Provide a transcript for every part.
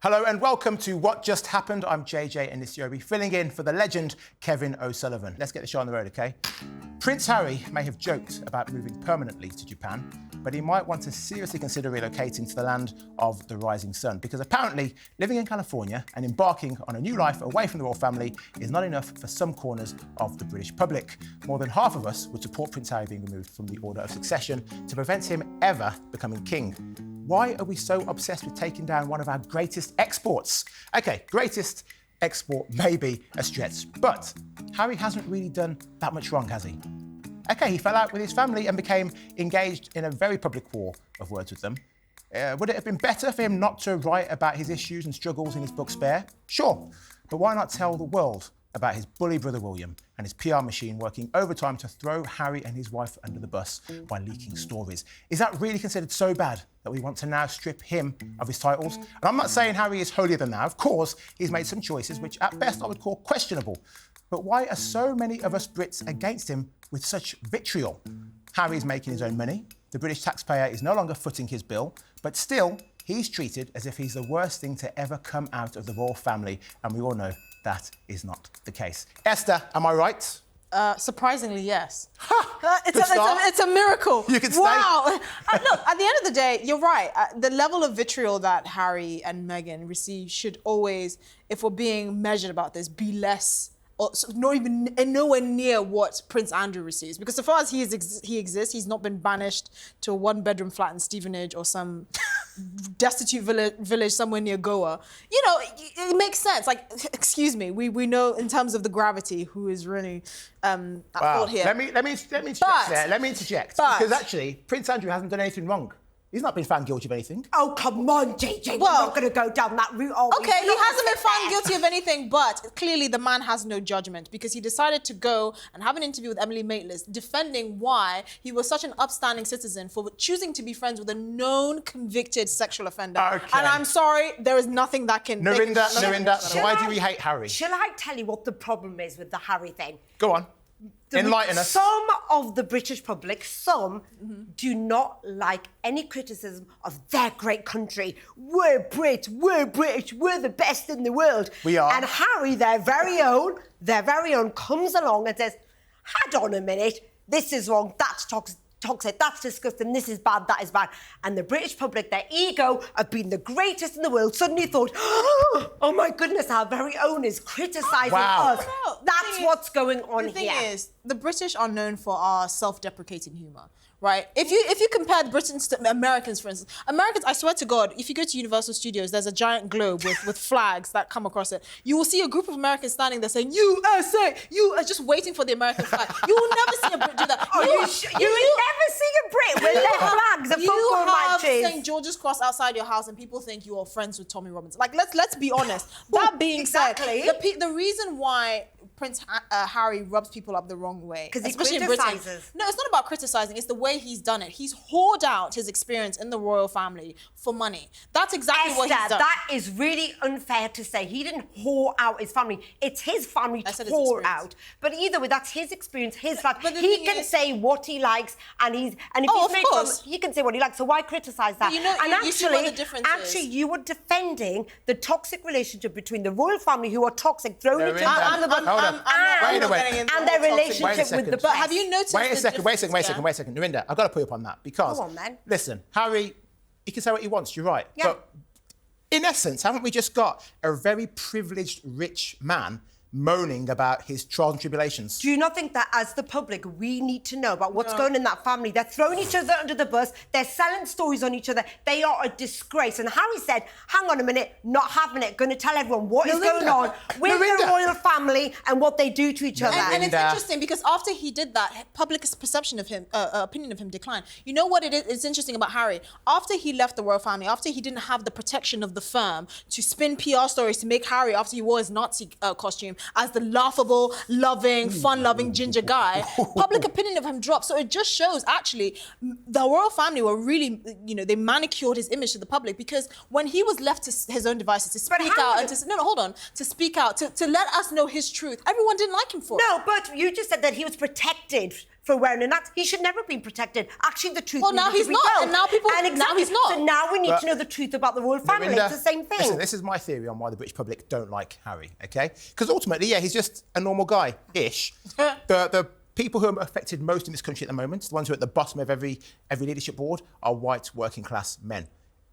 Hello and welcome to What Just Happened. I'm JJ Anisiobi, filling in for the legend Kevin O'Sullivan. Let's get the show on the road, OK? Prince Harry may have joked about moving permanently to Japan, but he might want to seriously consider relocating to the land of the rising sun, because apparently living in California and embarking on a new life away from the royal family is not enough for some corners of the British public. More than half of us would support Prince Harry being removed from the order of succession to prevent him ever becoming king. Why are we so obsessed with taking down one of our greatest exports? OK, greatest export may be a stretch, but Harry hasn't really done that much wrong, has he? OK, he fell out with his family and became engaged in a very public war of words with them. Would it have been better for him not to write about his issues and struggles in his book Spare? Sure, but why not tell the world about his bully brother William and his PR machine working overtime to throw Harry and his wife under the bus by leaking stories? Is that really considered so bad that we want to now strip him of his titles? And I'm not saying Harry is holier than thou. Of course, he's made some choices which at best I would call questionable. But why are so many of us Brits against him with such vitriol? Harry's making his own money. The British taxpayer is no longer footing his bill, but still, he's treated as if he's the worst thing to ever come out of the royal family, and we all know that is not the case. Esther, am I right? Surprisingly, yes. Ha! It's a miracle. You can stay. Wow. Look, at the end of the day, you're right. The level of vitriol that Harry and Meghan receive should always, if we're being measured about this, be less, or not even nowhere near what Prince Andrew receives. Because so far as he exists, he's not been banished to a one-bedroom flat in Stevenage or some destitute village somewhere near Goa. You know, it makes sense. Like, excuse me, we know in terms of the gravity who is really at fault here. Let me interject there. Let me interject. Because actually, Prince Andrew hasn't done anything wrong. He's not been found guilty of anything. Oh, come on, JJ. We're not going to go down that route, are we? Okay, he hasn't been found guilty of anything, but clearly the man has no judgment because he decided to go and have an interview with Emily Maitlis defending why he was such an upstanding citizen for choosing to be friends with a known convicted sexual offender. Okay. And I'm sorry, there is nothing that can... Narinda, why do we hate Harry? Shall I tell you what the problem is with the Harry thing? Go on. Enlighten us. Some of the British public, do not like any criticism of their great country. We're Brits, we're British, we're the best in the world. We are. And Harry, their very own, comes along and says, hold on a minute, this is wrong, that's toxic, that's disgusting, this is bad, that is bad. And the British public, their ego of being the greatest in the world, suddenly thought, oh my goodness, our very own is criticising us. No, that's what's going on here. The thing is, the British are known for our self-deprecating humour. Right? If you compare the Britons to Americans, for instance, Americans, I swear to God, if you go to Universal Studios, there's a giant globe with flags that come across it. You will see a group of Americans standing there saying, USA, you are just waiting for the American flag. You will never see a Brit do that. You will never see a Brit with their flags at football matches. You have St. George's Cross outside your house and people think you are friends with Tommy Robinson. Like, let's be honest. That being said, the reason why Prince Harry rubs people up the wrong way, because he especially criticises. in Britain. No, it's not about criticising. It's the way he's done it. He's whored out his experience in the royal family for money. That's exactly what he's done. That is really unfair to say. He didn't whore out his family. It's his family to whore out. But either way, that's his experience, his life. He can say what he likes, and if he's made fun, he can say what he likes. So why criticise that? You see what the difference is. You were defending the toxic relationship between the royal family, who are toxic, throwing each other under the bus, and their relationship with the. But have you noticed? Wait a second. Narinda, I've got to put you up on that because. Go on, then. Listen, Harry, he can say what he wants. You're right. Yeah. But in essence, haven't we just got a very privileged, rich man moaning about his trials and tribulations? Do you not think that as the public we need to know about what's going on in that family? They're throwing each other under the bus, they're selling stories on each other, they are a disgrace. And Harry said, hang on a minute, not having it, going to tell everyone what is going on with the royal family and what they do to each other. And it's interesting because after he did that, public perception of him, opinion of him declined. You know what it is? It's interesting about Harry. After he left the royal family, after he didn't have the protection of the firm to spin PR stories to make Harry, after he wore his Nazi costume, as the laughable, loving, fun-loving ginger guy, public opinion of him dropped. So it just shows, actually, the royal family were really, they manicured his image to the public because when he was left to his own devices to speak out and to speak out, to let us know his truth, everyone didn't like him for it. No, but you just said that he was protected for wearing that. He should never have been protected. Actually, the truth. Well, now needed he's to be not, told. and now people. And Now he's not. So now we need to know the truth about the royal family. Narinda, It's the same thing. Listen, this is my theory on why the British public don't like Harry, OK? Because ultimately, yeah, he's just a normal guy-ish. the people who are affected most in this country at the moment, the ones who are at the bottom of every leadership board, are white working-class men.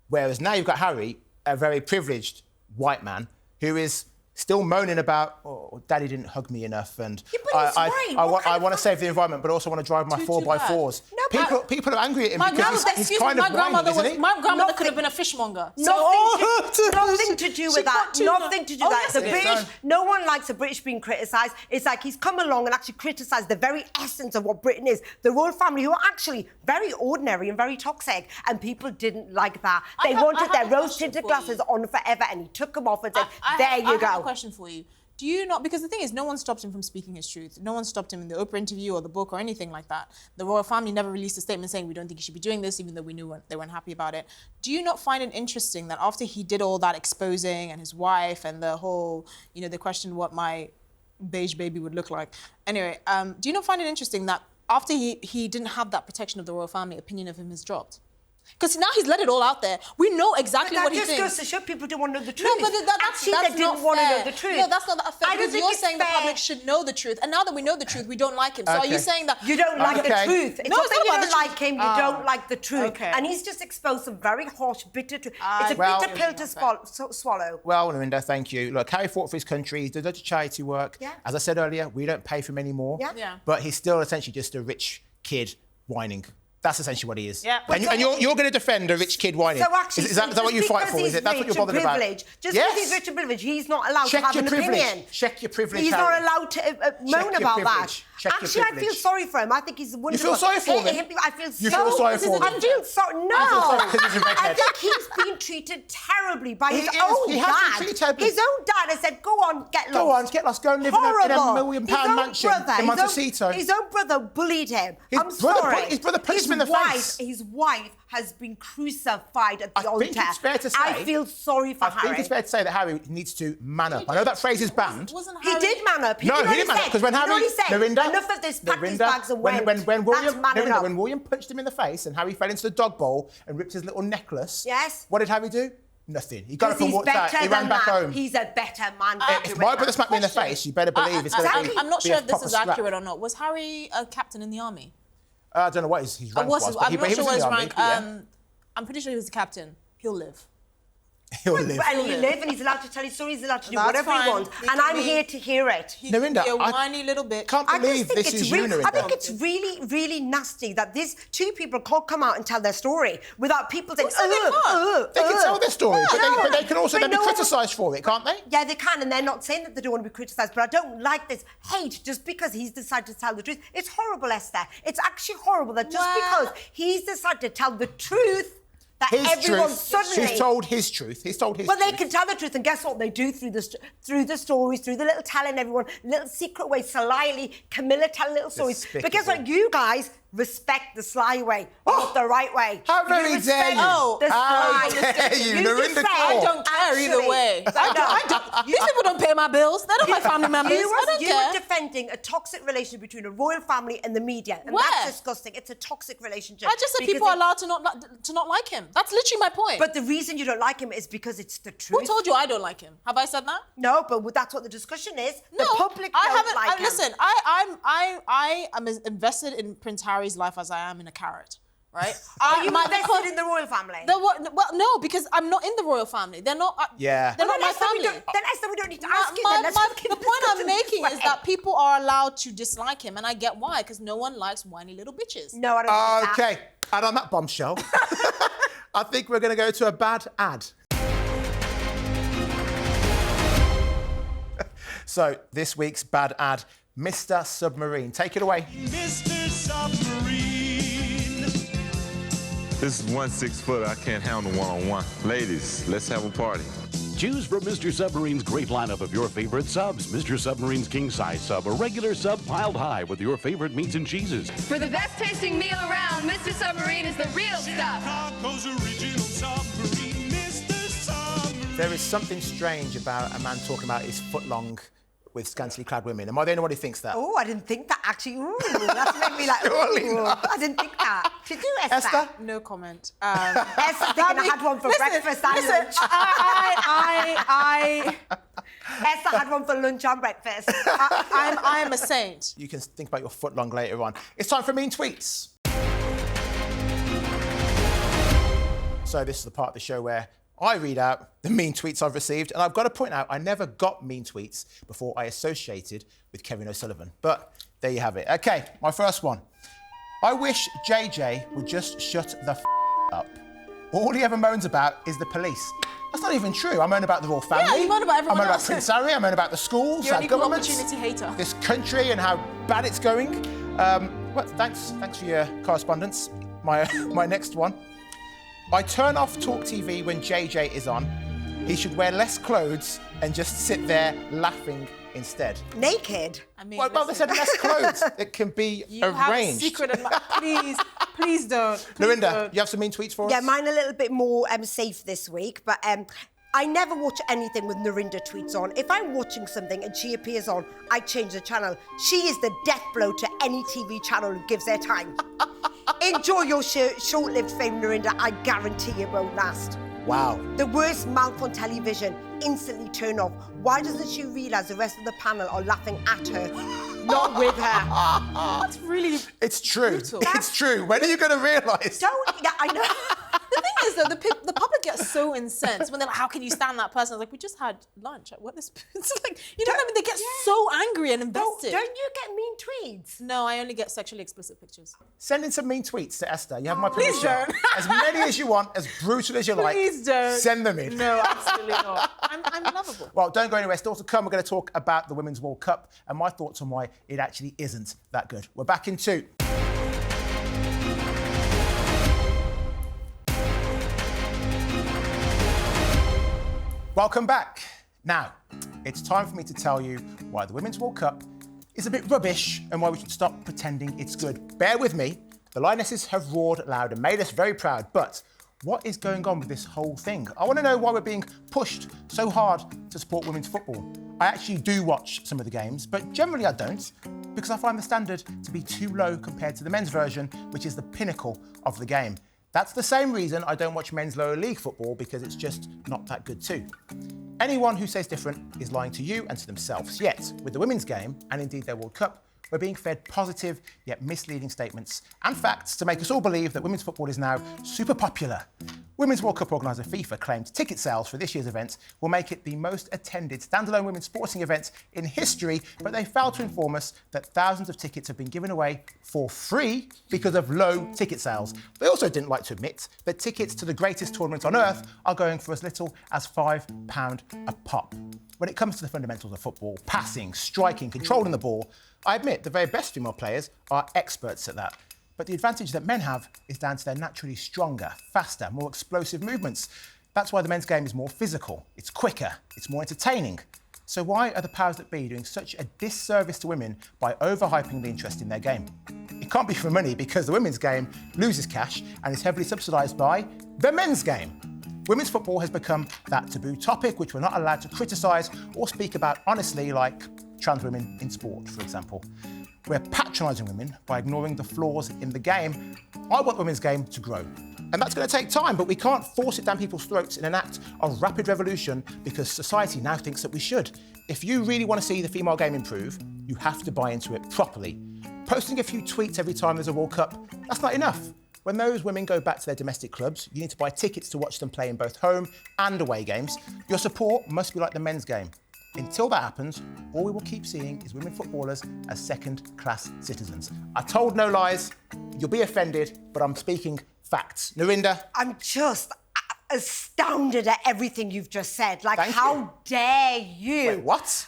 Whereas now you've got Harry, a very privileged white man, who is still moaning about, oh, Daddy didn't hug me enough, and Yeah, but he's right. I want to save the environment, but also want to drive my 4x4s. No, People are angry at him because he's kind of whining, isn't he? My grandmother could have been a fishmonger. Nothing to do with that. Nothing to do with that. yes, The it is. British, no one likes the British being criticised. It's like he's come along and actually criticised the very essence of what Britain is. The royal family, who are actually very ordinary and very toxic, and people didn't like that. They wanted their rose-tinted glasses on forever, and he took them off and said, "There you go." I have a question for you. Do you not, because the thing is, no one stopped him from speaking his truth. No one stopped him in the Oprah interview or the book or anything like that. The royal family never released a statement saying we don't think he should be doing this, even though we knew they weren't happy about it. Do you not find it interesting that after he did all that exposing and his wife and the whole, they questioned what my beige baby would look like. Anyway, do you not find it interesting that after he didn't have that protection of the royal family, opinion of him has dropped? Because now he's let it all out there. We know exactly what he thinks. That just goes to show people don't want to know the truth. No, but that's they not didn't want to fair. know the truth. No, that's not that fair. I don't Because think you're it's saying the fair. public should know the truth, and now that we know the truth, we don't like him. So are you saying that You don't like the truth. It's No, not it's that not you about don't the like truth. him, you don't like the truth. Okay. And he's just exposed some very harsh, bitter truth. It's a Well- bitter pill to swallow. Well, Narinda, thank you. Look, Harry fought for his country. He did loads of charity work. Yeah. As I said earlier, we don't pay for him anymore. Yeah. Yeah. But he's still essentially just a rich kid whining. That's essentially what he is. Yeah. And you're going to defend a rich kid whining. So actually, is that what you fight for? Is it? That's what you're bothered about? Just because Yes. he's rich and privileged, he's not allowed Check to have your an privilege. opinion. Check your privilege, He's Harry. not allowed to moan your about that. privilege. Check your Actually, I feel privilege. sorry for him. I think he's wonderful. feel sorry for him? I feel You feel sorry for him? I feel sorry. No. I feel sorry 'cause he's a I redhead. think he's been treated terribly by his He is. own He has been dad. treated terribly. His own dad has said, "Go on, get lost." Go on, get lost. Go and live in a Horrible. £1 million His own mansion brother, in Montecito. His own brother bullied him. His I'm brother sorry. his brother punched him in the face. His wife has been crucified at the altar. think it's fair to say- I feel sorry for I Harry. think it's fair to say that Harry needs to man up. I know that phrase is banned. Wasn't He Harry... did man up. No, he didn't man up because when Harry, Narinda, enough of this, pack his Narinda, bags and went. when William, That's manning Narinda, up. when William punched him in the face and Harry fell into the dog bowl and ripped his little necklace. Yes. What did Harry do? Nothing. He got up and He's walked out. better He ran than back that. home. He's a better man. for If doing my that. brother smacked me in the face, you better believe it's going to be. I'm not be sure a if this proper is slap. accurate or not. Was Harry a captain in the army? I don't know what his rank was, but I'm he not was sure in what his the army, rank. yeah. I'm pretty sure he was a captain. He'll live. He'll live. And he lives and he's allowed to tell his story, he's allowed to do That's whatever fine. he wants. He And can I'm be- here to hear it. He Narinda, can be a I whiny little bit. can't I just believe think this it's is you, really, Narinda. I think it's really, really nasty that these two people can't come out and tell their story without people saying, Well, so they can't. They can tell their story, but they can also But then be no one- criticised for it, can't they? Yeah, they can, and they're not saying that they don't want to be criticised, but I don't like this hate just because he's decided to tell the truth. It's horrible, Esther. It's actually horrible that just Well- because he's decided to tell the truth, that His everyone truth. suddenly... He's told his truth. He's told his But truth. they can tell the truth, and guess what they do through the stories, through the little telling everyone, little secret ways, slyly, Camilla telling little stories. But guess what? You guys respect the sly way, not the right way. How very respect dare you. the How sly. dare you, Narinda defend- Kaur. I don't care either Actually, way. I don't. These people don't pay my bills. They're not my family members. I don't You care. were defending a toxic relationship between a royal family and the media, and Where? that's disgusting. It's a toxic relationship. I just said Because people are it- allowed to not like him. That's literally my point. But the reason you don't like him is because it's the truth. who told you I don't like him? Have I said that? No, but that's what the discussion is. No, The public I don't haven't. like him. Listen, I am as invested in Prince Harry's life as I am in a carrot. Right? Are you invested in the royal family? Well, no, because I'm not in the royal family. They're not. Yeah. They're Well, not my Esther, family. then Esther, we don't need to ask you. Then. Let's just keep The point I'm discussion making this is way. that people are allowed to dislike him, and I get why, because no one likes whiny little bitches. No, I don't think that. Okay, and on that bombshell, I think we're going to go to a bad ad. So, this week's bad ad, Mr. Submarine. Take it away. Mr. Submarine. This is 1 6-footer. I can't handle one-on-one. Ladies, let's have a party. Choose from Mr. Submarine's great lineup of your favorite subs. Mr. Submarine's king-size sub, a regular sub piled high with your favorite meats and cheeses. For the best tasting meal around, Mr. Submarine is the real stuff. Chicago's original submarine, Mr. Submarine. There is something strange about a man talking about his foot-long with scantily clad women. Am I the only one who thinks that? Oh, I didn't think that actually. Ooh, that's made me like, Surely ooh, not. I didn't think that. Did you, Esther? Esther? No comment. Esther thinking I had one for breakfast and lunch. Esther had one for lunch and breakfast. I am a saint. You can think about your footlong later on. It's time for mean tweets. So this is the part of the show where I read out the mean tweets I've received, and I've got to point out I never got mean tweets before I associated with Kevin O'Sullivan. But there you have it. Okay, my first one. I wish JJ would just shut the up. All he ever moans about is the police. That's not even true. I moan about the royal family. Yeah, you moan about everyone I moan else. about Prince Harry. I moan about the schools, You're our an equal governments, opportunity hater. this country and how bad it's going. Well, thanks for your correspondence. My next one. I turn off TalkTV when JJ is on. He should wear less clothes and just sit there laughing instead. Naked? I mean, Well, they said less clothes. It can be you have a arranged. secret please don't. Please Lorinda, don't. you have some mean tweets for us? Yeah, mine a little bit more safe this week, but I never watch anything with Lorinda tweets on. If I'm watching something and she appears on, I change the channel. She is the death blow to any TV channel who gives their time. Enjoy your short-lived fame, Lorinda. I guarantee it won't last. Wow. The worst mouth on television, instantly turn off. Why doesn't she realise the rest of the panel are laughing at her, not with her? That's really It's true. brutal. It's true. When are you going to realise? Yeah, I know. The thing is, though, the public gets so incensed when they're like, how can you stand that person? I was like, we just had lunch. What this? It's like, you know what I mean? They get so angry and invested. Don't you get mean tweets? No, I only get sexually explicit pictures. Send in some mean tweets to Esther. You have my Please permission. don't. As many as you want, as brutal as you like. Please don't. Send them in. No, absolutely not. I'm lovable. Well, don't go anywhere. Still to come, we're going to talk about the Women's World Cup and my thoughts on why it actually isn't that good. We're back in 2. Welcome back. Now, it's time for me to tell you why the Women's World Cup is a bit rubbish and why we should stop pretending it's good. Bear with me. The Lionesses have roared loud and made us very proud, but what is going on with this whole thing? I want to know why we're being pushed so hard to support women's football. I actually do watch some of the games, but generally I don't, because I find the standard to be too low compared to the men's version, which is the pinnacle of the game. That's the same reason I don't watch men's lower league football, because it's just not that good too. Anyone who says different is lying to you and to themselves. Yet, with the women's game, and indeed their World Cup, we're being fed positive yet misleading statements and facts to make us all believe that women's football is now super popular. Women's World Cup organiser FIFA claimed ticket sales for this year's event will make it the most attended standalone women's sporting event in history, but they failed to inform us that thousands of tickets have been given away for free because of low ticket sales. They also didn't like to admit that tickets to the greatest tournament on earth are going for as little as £5 a pop. When it comes to the fundamentals of football, passing, striking, controlling the ball, I admit the very best female players are experts at that. But the advantage that men have is down to their naturally stronger, faster, more explosive movements. That's why the men's game is more physical, it's quicker, it's more entertaining. So why are the powers that be doing such a disservice to women by overhyping the interest in their game? It can't be for money, because the women's game loses cash and is heavily subsidised by the men's game. Women's football has become that taboo topic which we're not allowed to criticise or speak about honestly, like trans women in sport, for example. We're patronising women by ignoring the flaws in the game. I want the women's game to grow. And that's going to take time, but we can't force it down people's throats in an act of rapid revolution because society now thinks that we should. If you really want to see the female game improve, you have to buy into it properly. Posting a few tweets every time there's a World Cup, that's not enough. When those women go back to their domestic clubs, you need to buy tickets to watch them play in both home and away games. Your support must be like the men's game. Until that happens, all we will keep seeing is women footballers as second-class citizens. I told no lies. You'll be offended, but I'm speaking facts. Lorinda? I'm just astounded at everything you've just said. Like, Thank how you. dare you? Wait, what?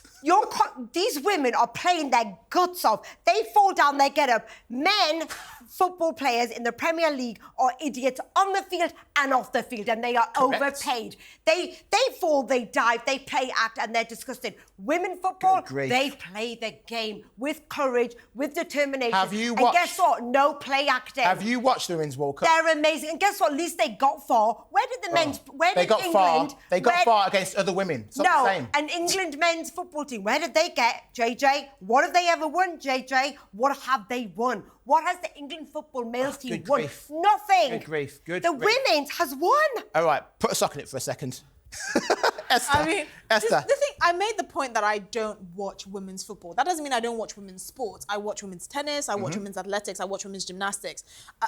These women are playing their guts off. They fall down, they get up. Men, football players in the Premier League, are idiots on the field and off the field, and they are Correct. overpaid. They fall, they dive, they play act, and they're disgusting. Women football, Good grief. they play the game with courage, with determination. Have you and watched- guess what? No play acting. Have you watched the Women's World Cup? They're amazing. And guess what? At least they got far. Where did the men's... Where They did got England... far. They got far against other women. It's not the same. and England men's football team team. Where did they get, JJ? What have they ever won, JJ? What have they won? What has the England football males team good won? grief. Nothing. Good grief. Good The grief. women's has won. All right, put a sock in it for a second. Esther. I mean, Esther. the thing, I made the point that I don't watch women's football. That doesn't mean I don't watch women's sports. I watch women's tennis, I watch women's athletics, I watch women's gymnastics.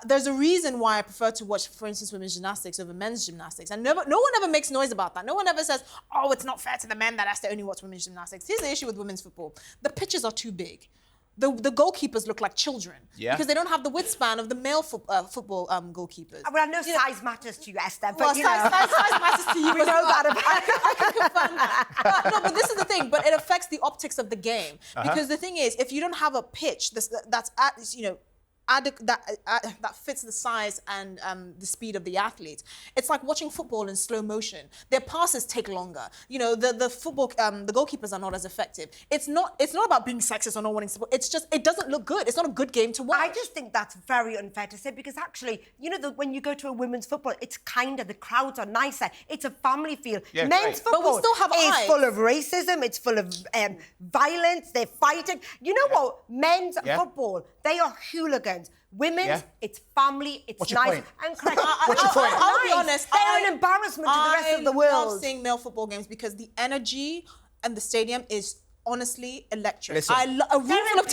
There's a reason why I prefer to watch, for instance, women's gymnastics over men's gymnastics. And no one ever makes noise about that. No one ever says, oh, it's not fair to the men that has to only watch women's gymnastics. Here's the issue with women's football. The pitches are too big. The goalkeepers look like children because they don't have the widspan of the male football goalkeepers. Well, I know size matters to you, Esther, but Well, you know. size matters to you. We know that about I can confirm that. But this is the thing. But it affects the optics of the game because the thing is, if you don't have a pitch that's that fits the size and the speed of the athletes, it's like watching football in slow motion. Their passes take longer. You know, the football, the goalkeepers are not as effective. It's not about being sexist or not wanting support. It's just, it doesn't look good. It's not a good game to watch. I just think that's very unfair to say because actually, you know, when you go to a women's football, it's kinder, the crowds are nicer, it's a family feel. Yeah, Men's great. football But we still have is eyes. full of racism, it's full of violence, they're fighting. You know what? Men's football, they are hooligans. Women's, it's family, it's What's your nice. point? And correct. What's your point? I'll be Nice. honest. They're an embarrassment to the rest of the I world. love seeing male football games because the energy and the stadium is honestly electric. Listen. A room full of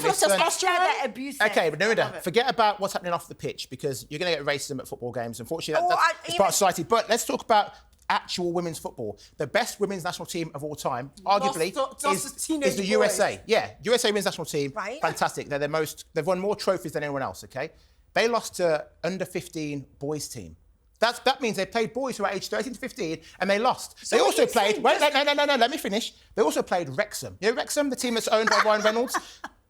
Listen. testosterone. They're abusive. Okay, but Narendra, forget about what's happening off the pitch because you're going to get racism at football games. Unfortunately, that's part of society. But let's talk about actual women's football. The best women's national team of all time, arguably, is the USA. Yeah, USA women's national team. Right. Fantastic. They've won more trophies than anyone else, okay? They lost to under 15 boys team. That means they played boys who are aged 13 to 15 and they lost. So they what also you played, saying wait, just- no, let me finish. They also played Wrexham. You know Wrexham, the team that's owned by Ryan Reynolds?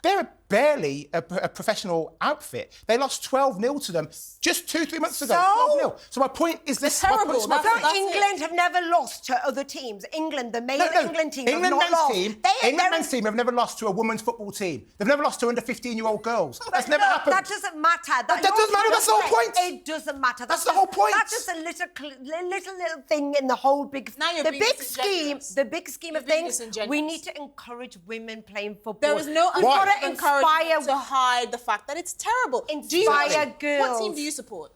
They're barely a professional outfit. They lost 12-0 to them just 2-3 months ago. So? 12-0. So my point is this. terrible. My point is my That's- point. So England have never lost to other teams. England, the male England team, have not men's lost. team, They're men's team have never lost to a women's football team. They've never lost to under 15-year-old girls. But That's never look, happened. That doesn't matter. That doesn't matter. That's the whole point. It doesn't matter. That's the whole point. That's just a little thing in the whole big. Now you're the being big disingenuous. scheme. The big scheme of You're being things. disingenuous. We need to encourage women playing football. There is no We've got to encouragement inspire. to hide the fact that it's terrible. Inspire girls. What team do you support?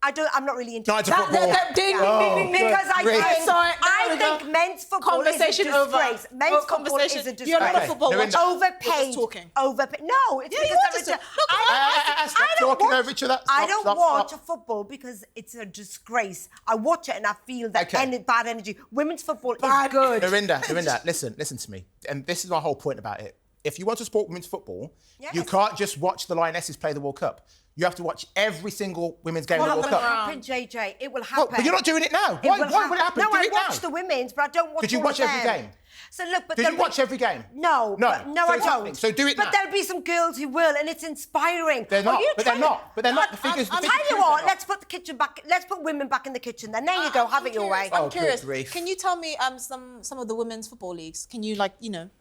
I'm not really into Not into that. football. Ding, Oh, ding, ding, ding. Because I good think, grief. Sorry, I there we go. think men's football Conversation is a over. disgrace. Men's Oh, football conversation. is a disgrace. You're not a football Narendra. watcher. Overpaid. You're just talking. Overpaid. No, it's Yeah, because you are I'm just a- talking. Stop talking over each other. I Stop, don't stop, watch stop. football because it's a disgrace. I watch it and I feel that Okay. bad energy. Women's football is good. Narendra, listen to me. And this is my whole point about it. If you want to support women's football, Yes. you can't just watch the Lionesses play the World Cup. You have to watch every single women's game of the It World will Cup. happen, JJ. It will Well, happen. but you're not doing it now. It Why will would it happen? No, Do I it now. watch the women's, but I don't watch. Did you all watch of every them. game? So look, but Did there'll you watch be- every game? No, No. no, So I it's happening. don't. So do it But now. there'll be some girls who will, and it's inspiring. They're not. But they're not. But they're not. The figures. I'll the tell figures you prove what. they're Let's put the kitchen back. Let's put women back in the kitchen. Then there you go. Have it your way. Oh, I'm good curious. grief. Can you tell me some of the women's football leagues? Can you Of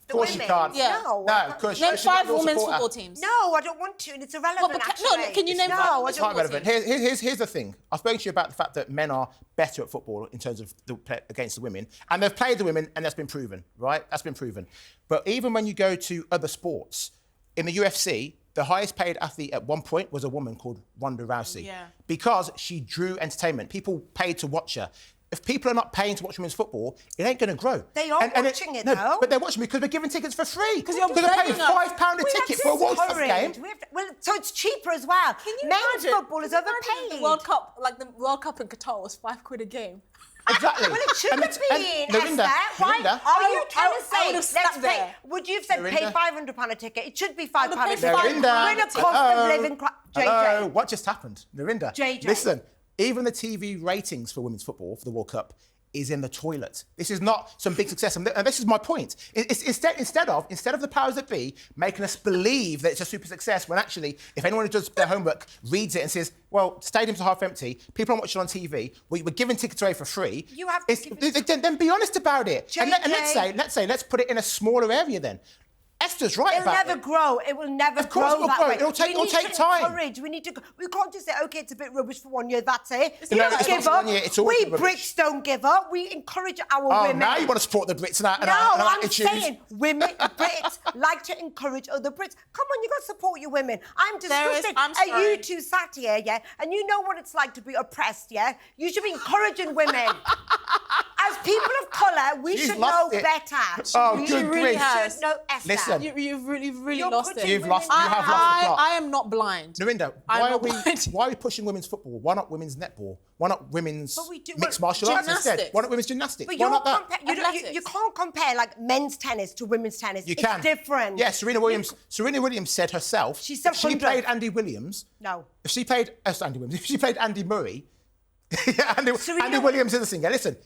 course you women? can't. Yeah. No. No, of course. name you should not 5 be a women's supporter. football teams? No, I don't want to, and it's irrelevant. Well, but actually. can you name No, five I women's It's not don't. relevant. Here's the thing. I've spoken to you about the fact that men are better at football in terms of the play against the women, and they've played the women, and that's been proven, right? That's been proven. But even when you go to other sports, in the UFC, the highest paid athlete at one point was a woman called Ronda Rousey, Yeah. because she drew entertainment. People paid to watch her. If people are not paying to watch women's football, it ain't going to grow. They are watching it, no, though. but they're watching because we're giving tickets for free. Because you're they're paying begging us. £5 a ticket for a World Cup game. Well, so it's cheaper as well. Can you Men's imagine? football is Can you imagine overpaid. The World Cup, like the World Cup in Qatar, was £5 a game. Exactly. Well, it should And have it's- been, and Narendra, Esther. Why Narendra, are you I trying to would say, have let's slept pay, there. would you have said pay Narendra. £500 a ticket? It should be £5 a paid ticket. Narendra, We're in a cost of living JJ. Hello, what just happened? Narendra, JJ. listen, even the TV ratings for women's football for the World Cup is in the toilet. This is not some big success, and this is my point. Instead of the powers that be making us believe that it's a super success, when actually, if anyone who does their homework reads it and says, well, stadiums are half empty, people aren't watching on TV, we're giving tickets away for free. You have to give then be honest about it. And JJ. let's put it in a smaller area then. Esther's right It'll about never it. grow. It will never Of course grow it will that grow. way. It'll take time. Encourage. We need to. We can't just say, okay, it's a bit rubbish for 1 year. That's it. No, We don't it's not give for up. 1 year, it's always We been rubbish. Brits don't give up. We encourage our Oh, women. now you want to support the Brits and our No, I'm attitudes. saying women, Brits, like to encourage other Brits. Come on, you got to support your women. I'm disgusted I'm at you sorry. two sat here, yeah, and you know what it's like to be oppressed, yeah? You should be encouraging women. As people of colour, we She's should know lost it. better. Oh, we good really grief. has. should know Esther. Listen. You've really You're lost putting it. You've lost. You women have down. lost the plot. I am not blind. Narinda, I'm why not blind. are we pushing women's football? Why not women's netball? Why not women's But we do- mixed well, martial arts instead? gymnastics. Why not women's gymnastics? But Why you're not that? you can't compare like men's tennis to women's tennis. You it's can. different. Yeah, Serena Williams said herself. She said if she 100. played Andy Williams. No. If she played Andy Williams, if she played Andy Murray. Yeah, Andy Serena Williams is a singer. Listen.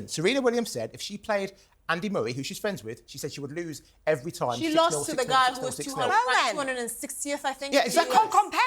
Serena Williams said if she played Andy Murray, who she's friends with, she said she would lose every time. She 6-0, lost to the 6-0, guy 6-0, who was 6-0. 260th, I think. Yeah, You exactly. can't compare.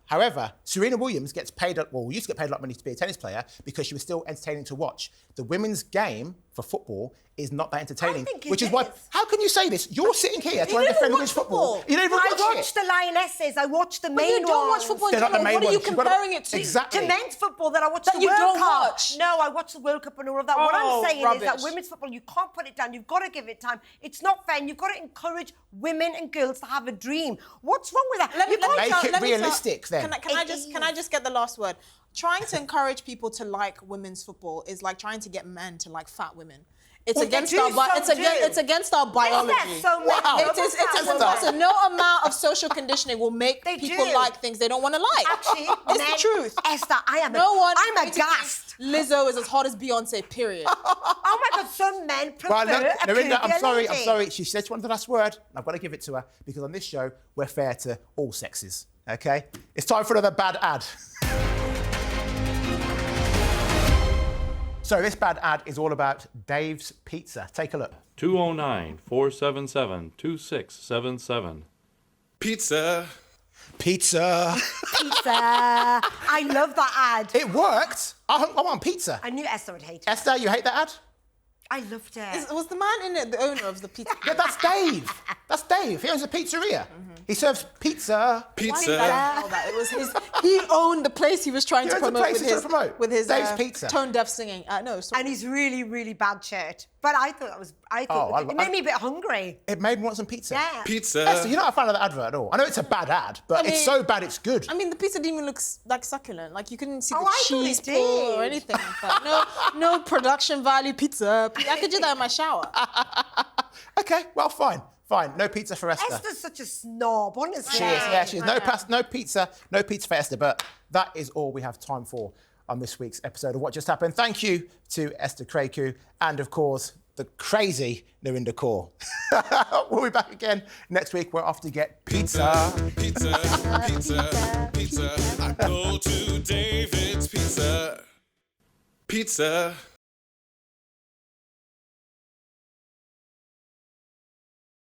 However, Serena Williams gets paid, used to get paid a lot of money to be a tennis player because she was still entertaining to watch. The women's game for football is not that entertaining. think it which is why, is. how can you say this? You're sitting here trying to don't defend even women's watch football. football. You don't even I watch watched it. the Lionesses. I watched the But main you don't watch ones. football in They're not the general. main What are you ones. You've got to- comparing it to? Exactly. To men's football, that I watched That the you World don't Cup. watch. No, I watched the World Cup and all of that. What I'm Oh, saying is rubbish. that women's football, you can't put it down. You've got to give it time. It's not fair. And you've got to encourage women and girls to have a dream. What's wrong with that? Let me Make it tell- realistic then. Can I just get the last word? Trying to encourage people to like women's football is like trying to get men to like fat women. It's Well, against they do our so do. it's against our biology. Yes, so many Wow. It is Esther. impossible. No amount of social conditioning will make They people do. like things they don't want to like. Actually, it's men- the truth. Esther, I'm I'm aghast. Lizzo is as hot as Beyonce. Period. Oh my God, some men prefer Well, look, a Narinda, I'm curvy lady. sorry. She said she wanted the last word. And I've got to give it to her because on this show, we're fair to all sexes, okay? It's time for another bad ad. So this bad ad is all about Dave's Pizza. Take a look. 209-477-2677. Pizza. Pizza. Pizza. I love that ad. It worked. I want pizza. I knew Esther would hate it. Esther, you hate that ad? I loved it. Was the man in it the owner of the pizza? Yeah, that's Dave. That's Dave. He owns a pizzeria. He serves pizza. Pizza. Know that. It was his. He owned the place he was trying He to owns the promote place with he's his trying to promote. with his Dave's Pizza. tone deaf singing. No, sorry. And he's really, really bad shirt. But I thought that was. Oh, It made me a bit hungry. It made me want some pizza. Yeah. Pizza. Esther, you're not a fan of the advert at all. I know it's a bad ad, but it's so bad it's good. I mean, the pizza didn't even look like succulent. Like you couldn't see Oh, the I thought cheese it pull or did. anything like that. No production value pizza. I could do that in my shower. Okay, well, fine. No pizza for Esther. Esther's such a snob, honestly. She is, yeah, she is. No pizza for Esther, but that is all we have time for on this week's episode of What Just Happened. Thank you to Esther Kraku and, of course, the crazy Narinda Kaur. We'll be back again next week. We're off to get pizza. Pizza. Pizza. Pizza. I go to David's Pizza. Pizza.